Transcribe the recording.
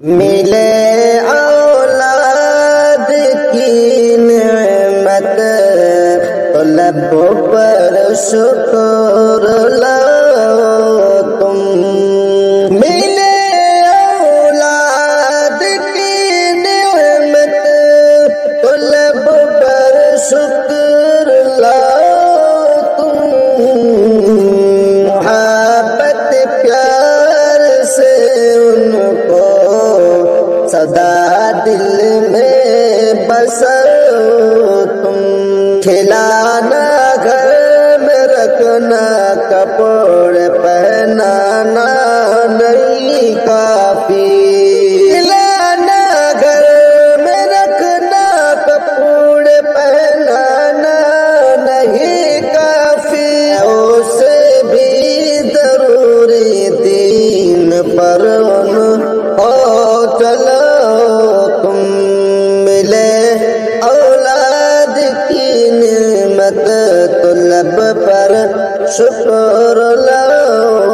ملے اولاد کی نعمت تو لبوں پر شکر لاؤ تم، ملے اولاد کی نعمت تو لبوں پر شکر لاؤ تم، محبت پیار سے ان کو سدا دل میں بسو تم، کھلانا گھر میں رکھنا کپڑے پہنانا نہیں کافی، کھلانا گھر میں رکھنا کپڑے پہنانا نہیں کافی، اسے بھی ضروری دین پر چلو تم، ملے اولاد کی نعمت تو لب پر شکر لاؤ